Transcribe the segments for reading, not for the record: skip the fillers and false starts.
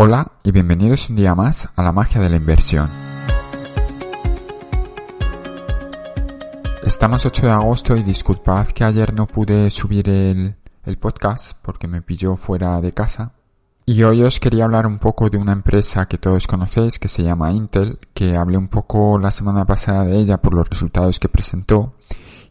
Hola y bienvenidos un día más a la magia de la inversión. Estamos 8 de agosto y disculpad que ayer no pude subir el podcast porque me pilló fuera de casa. Y hoy os quería hablar un poco de una empresa que todos conocéis que se llama Intel, que hablé un poco la semana pasada de ella por los resultados que presentó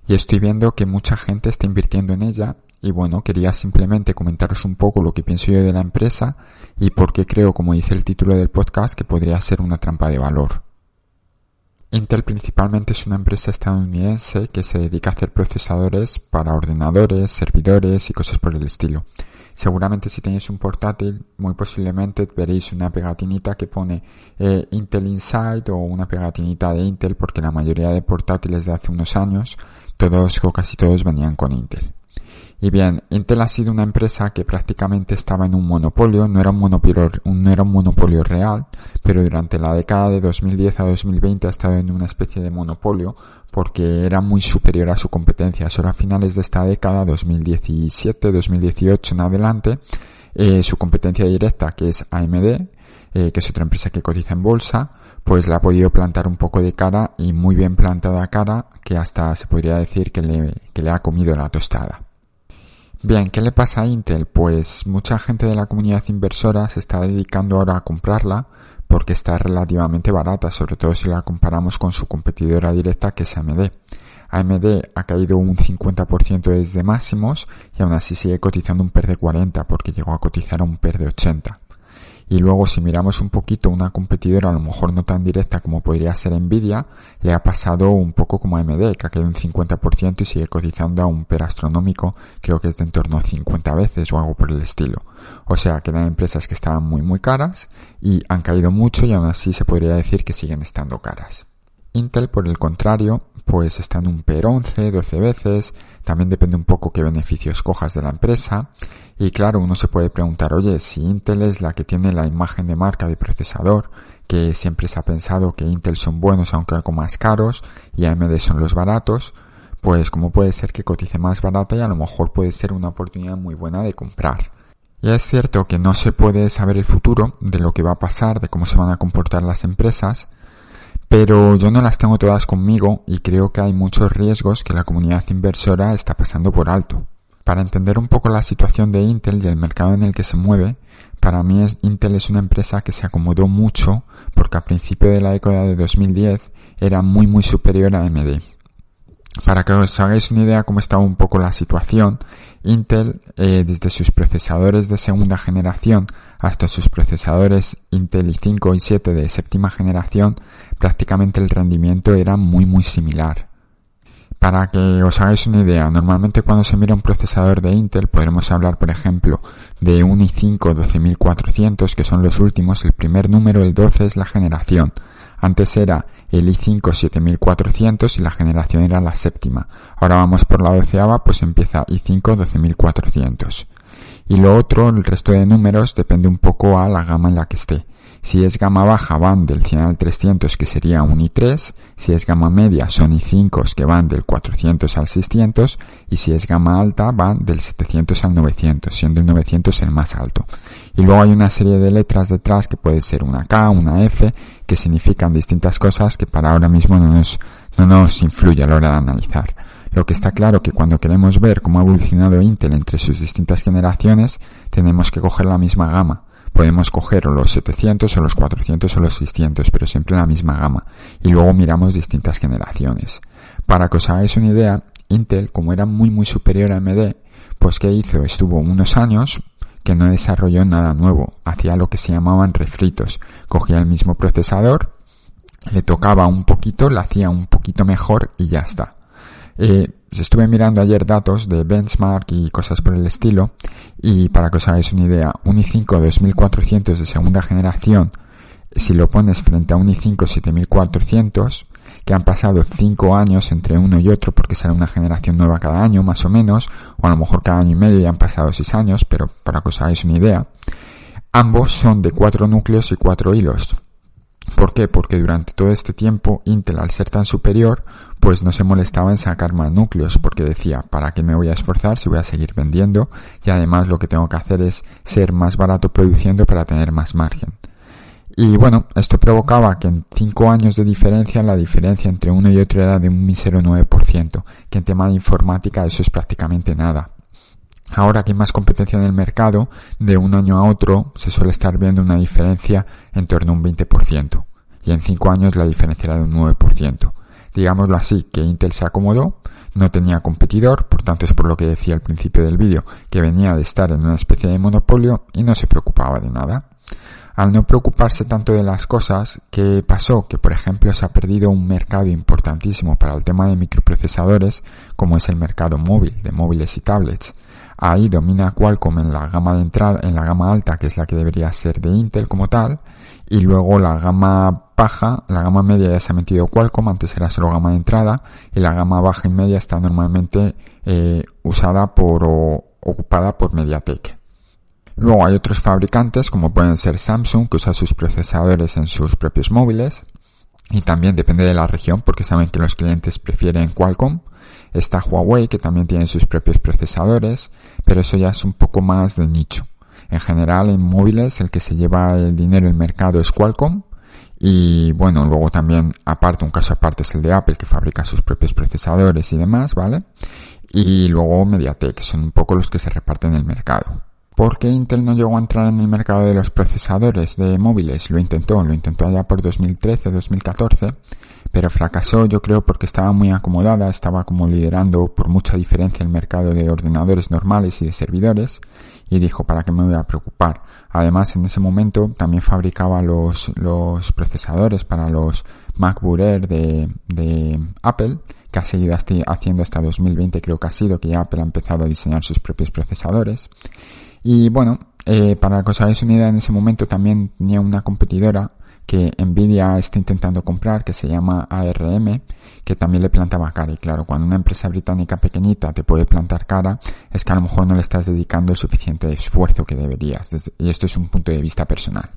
y estoy viendo que mucha gente está invirtiendo en ella. Y bueno, quería simplemente comentaros un poco lo que pienso yo de la empresa y por qué creo, como dice el título del podcast, que podría ser una trampa de valor. Intel principalmente es una empresa estadounidense que se dedica a hacer procesadores para ordenadores, servidores y cosas por el estilo. Seguramente si tenéis un portátil, muy posiblemente veréis una pegatinita que pone Intel Inside o una pegatinita de Intel, porque la mayoría de portátiles de hace unos años, todos o casi todos venían con Intel. Y bien, Intel ha sido una empresa que prácticamente estaba en un monopolio, no era un monopolio real, pero durante la década de 2010 a 2020 ha estado en una especie de monopolio porque era muy superior a su competencia. Solo a finales de esta década, 2017, 2018 en adelante, su competencia directa, que es AMD, que es otra empresa que cotiza en bolsa, pues le ha podido plantar un poco de cara y muy bien plantada cara, que hasta se podría decir que le ha comido la tostada. Bien, ¿qué le pasa a Intel? Pues mucha gente de la comunidad inversora se está dedicando ahora a comprarla porque está relativamente barata, sobre todo si la comparamos con su competidora directa que es AMD. AMD ha caído un 50% desde máximos y aún así sigue cotizando un PER de 40 porque llegó a cotizar a un PER de 80. Y luego si miramos un poquito una competidora, a lo mejor no tan directa como podría ser Nvidia, le ha pasado un poco como a AMD, que ha caído un 50% y sigue cotizando a un PER astronómico, creo que es de en torno a 50 veces o algo por el estilo. O sea que eran empresas que estaban muy caras y han caído mucho y aún así se podría decir que siguen estando caras. Intel, por el contrario, pues está en un PER 11, 12 veces, también depende un poco qué beneficios cojas de la empresa. Y claro, uno se puede preguntar, oye, si Intel es la que tiene la imagen de marca de procesador, que siempre se ha pensado que Intel son buenos aunque algo más caros y AMD son los baratos, pues ¿cómo puede ser que cotice más barata y a lo mejor puede ser una oportunidad muy buena de comprar? Y es cierto que no se puede saber el futuro de lo que va a pasar, de cómo se van a comportar las empresas, pero yo no las tengo todas conmigo y creo que hay muchos riesgos que la comunidad inversora está pasando por alto. Para entender un poco la situación de Intel y el mercado en el que se mueve, para mí Intel es una empresa que se acomodó mucho porque a principio de la década de 2010 era muy superior a AMD. Para que os hagáis una idea cómo estaba un poco la situación, Intel, desde sus procesadores de segunda generación hasta sus procesadores Intel i5 y 7 de séptima generación, prácticamente el rendimiento era muy similar. Para que os hagáis una idea, normalmente cuando se mira un procesador de Intel podremos hablar, por ejemplo, de un i5 12400, que son los últimos. El primer número, el 12, es la generación. Antes era el i5 7400 y la generación era la séptima. Ahora vamos por la 12ava, pues empieza i5 12400. Y lo otro, el resto de números, depende un poco a la gama en la que esté. Si es gama baja van del 100 al 300, que sería un i3. Si es gama media son i5 que van del 400 al 600. Y si es gama alta van del 700 al 900, siendo el 900 el más alto. Y luego hay una serie de letras detrás que puede ser una K, una F, que significan distintas cosas que para ahora mismo no nos influye a la hora de analizar. Lo que está claro que cuando queremos ver cómo ha evolucionado Intel entre sus distintas generaciones, tenemos que coger la misma gama. Podemos coger o los 700 o los 400 o los 600, pero siempre la misma gama. Y luego miramos distintas generaciones. Para que os hagáis una idea, Intel, como era muy superior a AMD, pues ¿qué hizo? Estuvo unos años que no desarrolló nada nuevo. Hacía lo que se llamaban refritos. Cogía el mismo procesador, le tocaba un poquito, lo hacía un poquito mejor y ya está. Estuve mirando ayer datos de benchmark y cosas por el estilo, y para que os hagáis una idea, un i5 2400 de segunda generación, si lo pones frente a un i5 7400, que han pasado 5 años entre uno y otro porque sale una generación nueva cada año más o menos, o a lo mejor cada año y medio, y han pasado 6 años, pero para que os hagáis una idea, ambos son de 4 núcleos y 4 hilos. ¿Por qué? Porque durante todo este tiempo Intel, al ser tan superior, pues no se molestaba en sacar más núcleos, porque decía, ¿para qué me voy a esforzar si voy a seguir vendiendo? Y además lo que tengo que hacer es ser más barato produciendo para tener más margen. Y bueno, esto provocaba que en 5 años de diferencia, la diferencia entre uno y otro era de un mísero 9%, que en tema de informática eso es prácticamente nada. Ahora que hay más competencia en el mercado, de un año a otro se suele estar viendo una diferencia en torno a un 20%. Y en 5 años la diferencia era de un 9%. Digámoslo así, que Intel se acomodó, no tenía competidor, por tanto es por lo que decía al principio del vídeo, que venía de estar en una especie de monopolio y no se preocupaba de nada. Al no preocuparse tanto de las cosas, ¿qué pasó? Que por ejemplo se ha perdido un mercado importantísimo para el tema de microprocesadores, como es el mercado móvil, de móviles y tablets. Ahí domina Qualcomm en la gama de entrada, en la gama alta, que es la que debería ser de Intel como tal, y luego la gama baja, la gama media ya se ha metido Qualcomm, antes era solo gama de entrada, y la gama baja y media está normalmente ocupada por MediaTek. Luego hay otros fabricantes como pueden ser Samsung, que usa sus procesadores en sus propios móviles, y también depende de la región porque saben que los clientes prefieren Qualcomm. Está Huawei, que también tiene sus propios procesadores, pero eso ya es un poco más de nicho. En general en móviles el que se lleva el dinero en el mercado es Qualcomm, y bueno, luego también un caso aparte es el de Apple, que fabrica sus propios procesadores y demás, ¿vale? Y luego MediaTek, que son un poco los que se reparten el mercado. ¿Por qué Intel no llegó a entrar en el mercado de los procesadores de móviles? Lo intentó allá por 2013-2014, pero fracasó, yo creo, porque estaba muy acomodada, estaba como liderando por mucha diferencia el mercado de ordenadores normales y de servidores, y dijo, ¿para qué me voy a preocupar? Además, en ese momento también fabricaba los procesadores para los MacBook Air de Apple, que ha seguido haciendo hasta 2020, creo que ha sido, que ya Apple ha empezado a diseñar sus propios procesadores. Y bueno, para que os hagáis una idea, en ese momento también tenía una competidora que Nvidia está intentando comprar, que se llama ARM, que también le plantaba cara. Y claro, cuando una empresa británica pequeñita te puede plantar cara, es que a lo mejor no le estás dedicando el suficiente esfuerzo que deberías. Y esto es un punto de vista personal.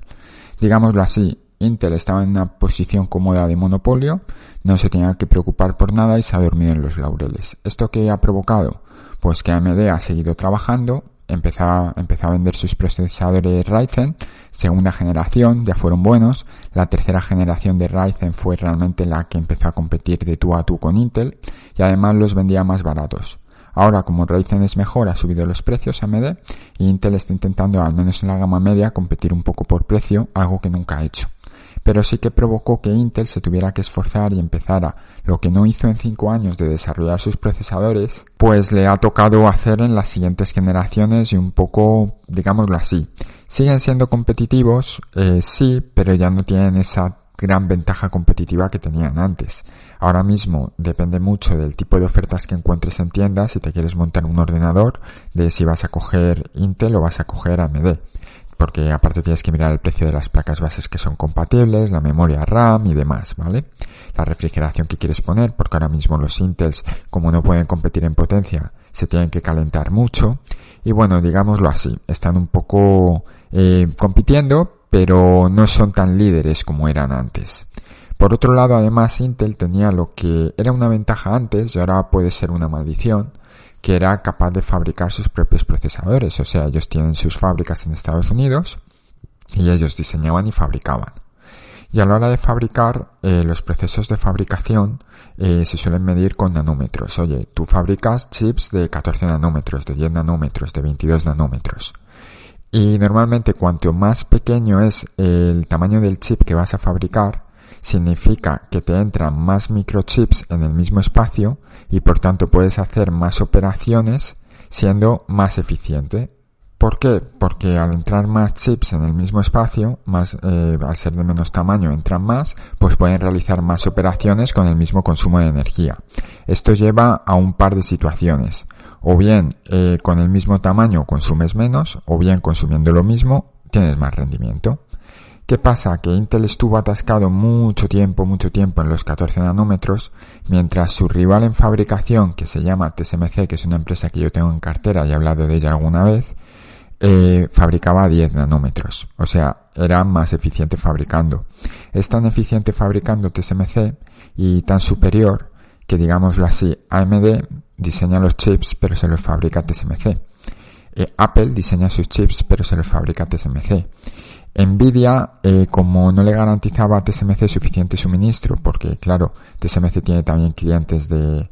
Digámoslo así, Intel estaba en una posición cómoda de monopolio, no se tenía que preocupar por nada y se ha dormido en los laureles. ¿Esto qué ha provocado? Pues que AMD ha seguido trabajando, empezó a vender sus procesadores Ryzen, segunda generación, ya fueron buenos. La tercera generación de Ryzen fue realmente la que empezó a competir de tú a tú con Intel y además los vendía más baratos. Ahora, como Ryzen es mejor, ha subido los precios AMD y Intel está intentando, al menos en la gama media, competir un poco por precio, algo que nunca ha hecho. Pero sí que provocó que Intel se tuviera que esforzar y empezara lo que no hizo en 5 años de desarrollar sus procesadores, pues le ha tocado hacer en las siguientes generaciones y un poco, digámoslo así. Siguen siendo competitivos, sí, pero ya no tienen esa gran ventaja competitiva que tenían antes. Ahora mismo depende mucho del tipo de ofertas que encuentres en tiendas si te quieres montar un ordenador, de si vas a coger Intel o vas a coger AMD. Porque aparte tienes que mirar el precio de las placas bases que son compatibles, la memoria RAM y demás, ¿vale? La refrigeración que quieres poner, porque ahora mismo los Intels, como no pueden competir en potencia, se tienen que calentar mucho. Y bueno, digámoslo así, están un poco compitiendo, pero no son tan líderes como eran antes. Por otro lado, además, Intel tenía lo que era una ventaja antes y ahora puede ser una maldición, que era capaz de fabricar sus propios procesadores. O sea, ellos tienen sus fábricas en Estados Unidos y ellos diseñaban y fabricaban. Y a la hora de fabricar, los procesos de fabricación se suelen medir con nanómetros. Oye, tú fabricas chips de 14 nanómetros, de 10 nanómetros, de 22 nanómetros. Y normalmente cuanto más pequeño es el tamaño del chip que vas a fabricar, significa que te entran más microchips en el mismo espacio y por tanto puedes hacer más operaciones siendo más eficiente. ¿Por qué? Porque al entrar más chips en el mismo espacio, al ser de menos tamaño entran más, pues pueden realizar más operaciones con el mismo consumo de energía. Esto lleva a un par de situaciones. O bien con el mismo tamaño consumes menos, o bien consumiendo lo mismo tienes más rendimiento. ¿Qué pasa? Que Intel estuvo atascado mucho tiempo en los 14 nanómetros, mientras su rival en fabricación, que se llama TSMC, que es una empresa que yo tengo en cartera y he hablado de ella alguna vez, fabricaba 10 nanómetros. O sea, era más eficiente fabricando. Es tan eficiente fabricando TSMC y tan superior que, digámoslo así, AMD diseña los chips pero se los fabrica TSMC. Apple diseña sus chips pero se los fabrica TSMC. Nvidia, como no le garantizaba a TSMC suficiente suministro, porque claro, TSMC tiene también clientes de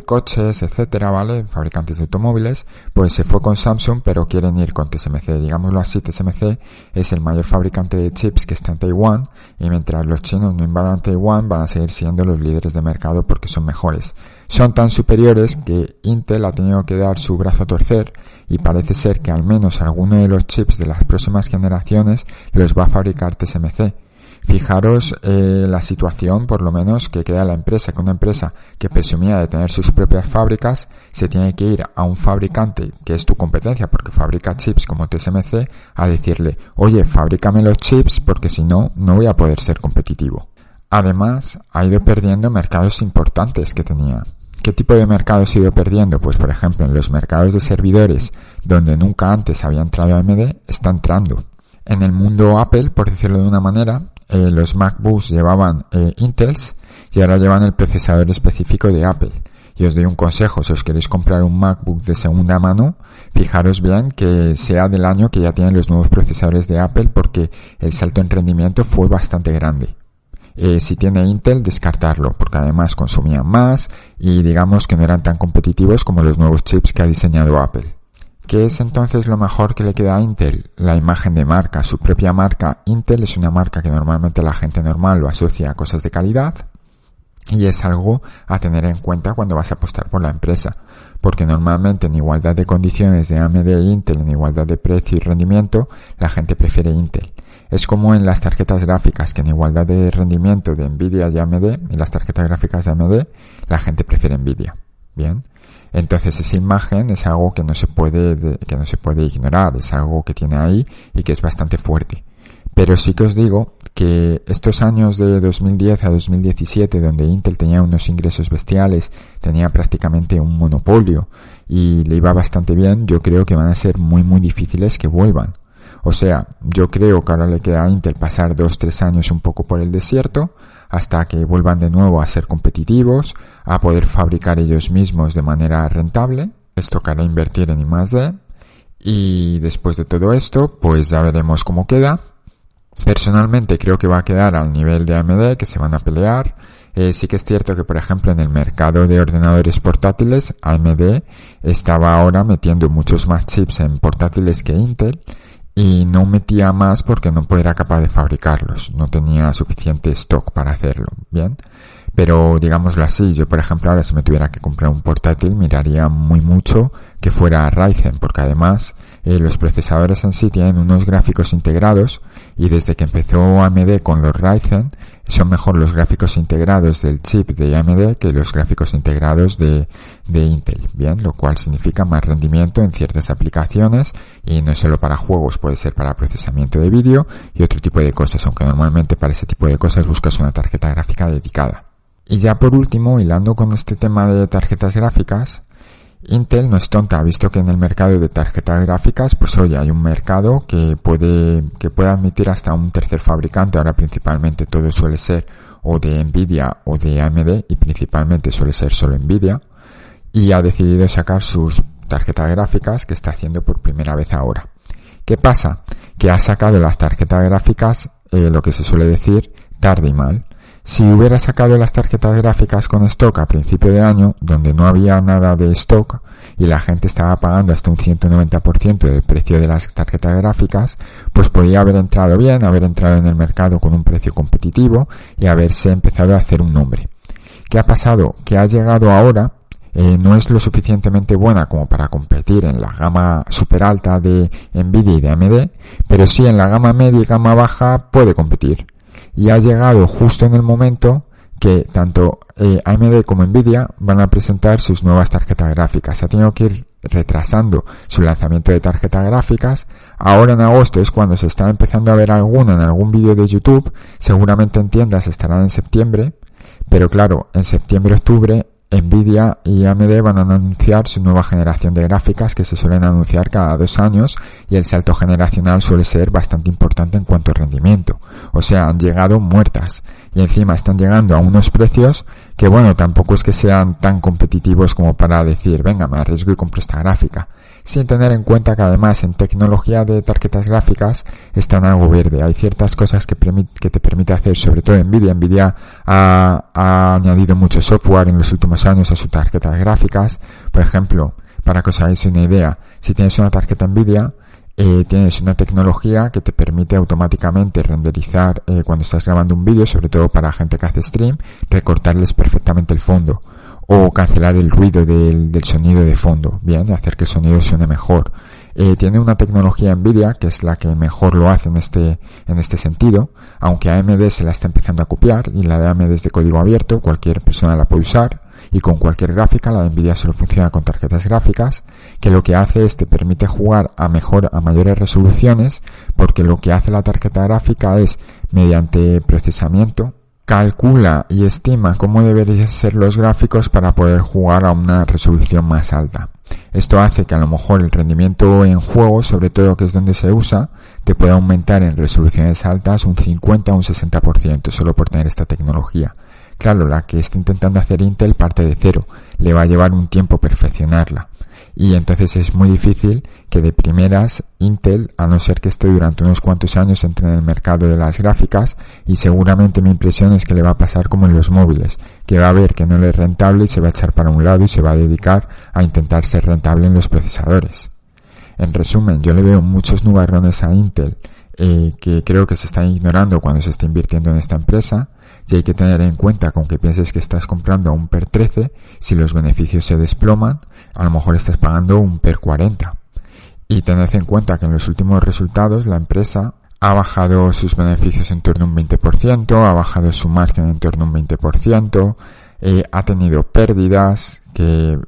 coches, etcétera, ¿vale? Fabricantes de automóviles, pues se fue con Samsung, pero quieren ir con TSMC. Digámoslo así, TSMC es el mayor fabricante de chips que está en Taiwán, y mientras los chinos no invadan Taiwán, van a seguir siendo los líderes de mercado porque son mejores. Son tan superiores que Intel ha tenido que dar su brazo a torcer, y parece ser que al menos alguno de los chips de las próximas generaciones los va a fabricar TSMC. Fijaros la situación, por lo menos, que queda la empresa, que una empresa que presumía de tener sus propias fábricas se tiene que ir a un fabricante que es tu competencia porque fabrica chips como TSMC a decirle, oye, fabrícame los chips porque si no, no voy a poder ser competitivo. Además, ha ido perdiendo mercados importantes que tenía. ¿Qué tipo de mercados ha ido perdiendo? Pues, por ejemplo, en los mercados de servidores, donde nunca antes había entrado AMD, está entrando. En el mundo Apple, por decirlo de una manera, los MacBooks llevaban Intels y ahora llevan el procesador específico de Apple. Y os doy un consejo, si os queréis comprar un MacBook de segunda mano, fijaros bien que sea del año que ya tienen los nuevos procesadores de Apple, porque el salto en rendimiento fue bastante grande. Si tiene Intel, descartarlo, porque además consumían más y digamos que no eran tan competitivos como los nuevos chips que ha diseñado Apple. ¿Qué es entonces lo mejor que le queda a Intel? La imagen de marca. Su propia marca Intel es una marca que normalmente la gente normal lo asocia a cosas de calidad, y es algo a tener en cuenta cuando vas a apostar por la empresa, porque normalmente en igualdad de condiciones de AMD e Intel, en igualdad de precio y rendimiento, la gente prefiere Intel. Es como en las tarjetas gráficas, que en igualdad de rendimiento de Nvidia y AMD, en las tarjetas gráficas de AMD, la gente prefiere Nvidia. Bien. Entonces esa imagen es algo que no se puede ignorar, es algo que tiene ahí y que es bastante fuerte. Pero sí que os digo que estos años de 2010 a 2017, donde Intel tenía unos ingresos bestiales, tenía prácticamente un monopolio y le iba bastante bien, yo creo que van a ser muy muy difíciles que vuelvan. O sea, yo creo que ahora le queda a Intel pasar 2-3 años un poco por el desierto, hasta que vuelvan de nuevo a ser competitivos, a poder fabricar ellos mismos de manera rentable. Les tocará invertir en I+D, y después de todo esto, pues ya veremos cómo queda. Personalmente creo que va a quedar al nivel de AMD, que se van a pelear. Sí que es cierto que, por ejemplo, en el mercado de ordenadores portátiles, AMD estaba ahora metiendo muchos más chips en portátiles que Intel, y no metía más porque no era capaz de fabricarlos, no tenía suficiente stock para hacerlo, ¿bien? Pero digámoslo así, yo por ejemplo ahora si me tuviera que comprar un portátil miraría muy mucho que fuera Ryzen, porque además los procesadores en sí tienen unos gráficos integrados, y desde que empezó AMD con los Ryzen son mejor los gráficos integrados del chip de AMD que los gráficos integrados de Intel, bien, lo cual significa más rendimiento en ciertas aplicaciones, y no solo para juegos, puede ser para procesamiento de vídeo y otro tipo de cosas, aunque normalmente para ese tipo de cosas buscas una tarjeta gráfica dedicada. Y ya por último, hilando con este tema de tarjetas gráficas, Intel no es tonta, ha visto que en el mercado de tarjetas gráficas, pues oye, hay un mercado que puede admitir hasta un tercer fabricante. Ahora principalmente todo suele ser o de Nvidia o de AMD, y principalmente suele ser solo Nvidia, y ha decidido sacar sus tarjetas gráficas, que está haciendo por primera vez ahora. ¿Qué pasa? Que ha sacado las tarjetas gráficas, lo que se suele decir, tarde y mal. Si hubiera sacado las tarjetas gráficas con stock a principio de año, donde no había nada de stock y la gente estaba pagando hasta un 190% del precio de las tarjetas gráficas, pues podía haber entrado bien, haber entrado en el mercado con un precio competitivo y haberse empezado a hacer un nombre. ¿Qué ha pasado? Que ha llegado ahora, no es lo suficientemente buena como para competir en la gama super alta de Nvidia y de AMD, pero sí en la gama media y gama baja puede competir. Y ha llegado justo en el momento que tanto AMD como Nvidia van a presentar sus nuevas tarjetas gráficas. Se ha tenido que ir retrasando su lanzamiento de tarjetas gráficas. Ahora en agosto es cuando se está empezando a ver alguna en algún vídeo de YouTube. Seguramente en tiendas estarán en septiembre. Pero claro, en septiembre-octubre Nvidia y AMD van a anunciar su nueva generación de gráficas, que se suelen anunciar cada 2 años, y el salto generacional suele ser bastante importante en cuanto a rendimiento. O sea, han llegado muertas y encima están llegando a unos precios que, bueno, tampoco es que sean tan competitivos como para decir, venga, me arriesgo y compro esta gráfica. Sin tener en cuenta que además en tecnología de tarjetas gráficas está en algo verde. Hay ciertas cosas que te permite hacer, sobre todo Nvidia. Nvidia ha añadido mucho software en los últimos años a sus tarjetas gráficas. Por ejemplo, para que os hagáis una idea, si tienes una tarjeta Nvidia, tienes una tecnología que te permite automáticamente renderizar cuando estás grabando un vídeo, sobre todo para gente que hace stream, recortarles perfectamente el fondo o cancelar el ruido del sonido de fondo, bien, hacer que el sonido suene mejor. Tiene una tecnología Nvidia que es la que mejor lo hace en este sentido, aunque AMD se la está empezando a copiar, y la de AMD es de código abierto, cualquier persona la puede usar, y con cualquier gráfica. La de Nvidia solo funciona con tarjetas gráficas, que lo que hace es te permite jugar a mayores resoluciones, porque lo que hace la tarjeta gráfica es, mediante procesamiento, calcula y estima cómo deberían ser los gráficos para poder jugar a una resolución más alta. Esto hace que a lo mejor el rendimiento en juegos, sobre todo que es donde se usa, te pueda aumentar en resoluciones altas un 50 o un 60% solo por tener esta tecnología. Claro, la que está intentando hacer Intel parte de cero, le va a llevar un tiempo perfeccionarla. Y entonces es muy difícil que de primeras Intel, a no ser que esté durante unos cuantos años, entre en el mercado de las gráficas, y seguramente mi impresión es que le va a pasar como en los móviles, que va a ver que no le es rentable y se va a echar para un lado y se va a dedicar a intentar ser rentable en los procesadores. En resumen, yo le veo muchos nubarrones a Intel que creo que se están ignorando cuando se está invirtiendo en esta empresa, y hay que tener en cuenta que aunque pienses que estás comprando a un PER 13, si los beneficios se desploman, a lo mejor estás pagando un PER 40. Y tened en cuenta que en los últimos resultados la empresa ha bajado sus beneficios en torno a un 20%, ha bajado su margen en torno a un 20%, ha tenido pérdidas, que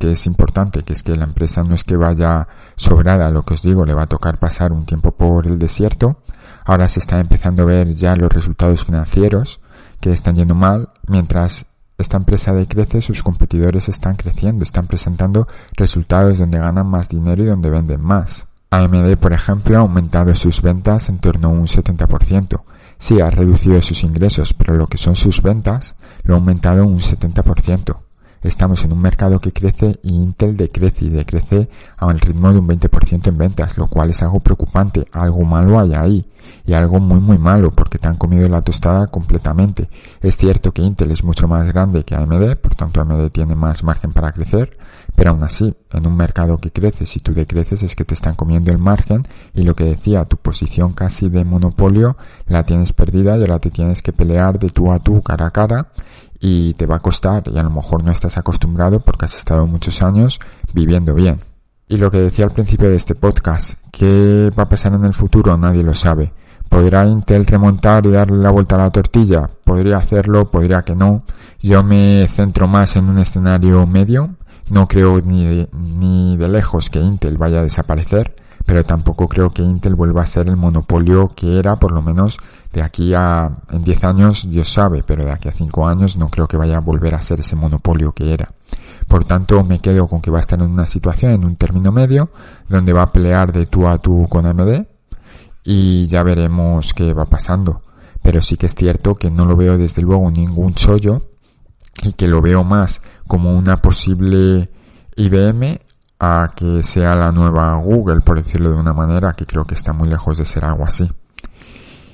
es importante, que es que la empresa no es que vaya sobrada, lo que os digo, le va a tocar pasar un tiempo por el desierto. Ahora se están empezando a ver ya los resultados financieros, que están yendo mal, mientras esta empresa decrece, sus competidores están creciendo, están presentando resultados donde ganan más dinero y donde venden más. AMD, por ejemplo, ha aumentado sus ventas en torno a un 70%. Sí, ha reducido sus ingresos, pero lo que son sus ventas lo ha aumentado un 70%. Estamos en un mercado que crece y Intel decrece y decrece al ritmo de un 20% en ventas, lo cual es algo preocupante. Algo malo hay ahí, y algo muy muy malo, porque te han comido la tostada completamente. Es cierto que Intel es mucho más grande que AMD, por tanto AMD tiene más margen para crecer, pero aún así, en un mercado que crece, si tú decreces es que te están comiendo el margen, y lo que decía, tu posición casi de monopolio la tienes perdida y ahora te tienes que pelear de tú a tú, cara a cara, y te va a costar, y a lo mejor no estás acostumbrado porque has estado muchos años viviendo bien. Y lo que decía al principio de este podcast, ¿qué va a pasar en el futuro? Nadie lo sabe. ¿Podrá Intel remontar y darle la vuelta a la tortilla? Podría hacerlo, podría que no. Yo me centro más en un escenario medio. No creo ni de lejos que Intel vaya a desaparecer, pero tampoco creo que Intel vuelva a ser el monopolio que era, por lo menos de aquí en 10 años, Dios sabe, pero de aquí a 5 años no creo que vaya a volver a ser ese monopolio que era. Por tanto, me quedo con que va a estar en una situación, en un término medio, donde va a pelear de tú a tú con AMD, y ya veremos qué va pasando. Pero sí que es cierto que no lo veo desde luego ningún chollo, y que lo veo más como una posible IBM a que sea la nueva Google, por decirlo de una manera, que creo que está muy lejos de ser algo así.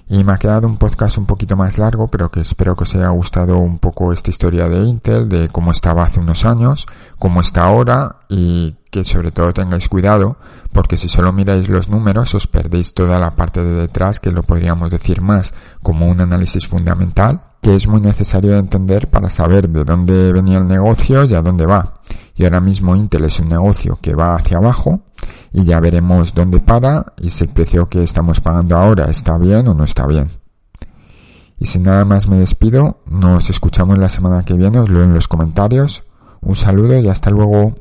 Y me ha quedado un podcast un poquito más largo, pero que espero que os haya gustado un poco esta historia de Intel, de cómo estaba hace unos años, cómo está ahora, y que sobre todo tengáis cuidado, porque si solo miráis los números os perdéis toda la parte de detrás, que lo podríamos decir más como un análisis fundamental, que es muy necesario de entender para saber de dónde venía el negocio y a dónde va. Y ahora mismo Intel es un negocio que va hacia abajo, y ya veremos dónde para y si el precio que estamos pagando ahora está bien o no está bien. Y sin nada más me despido, nos escuchamos la semana que viene, os leo en los comentarios. Un saludo y hasta luego.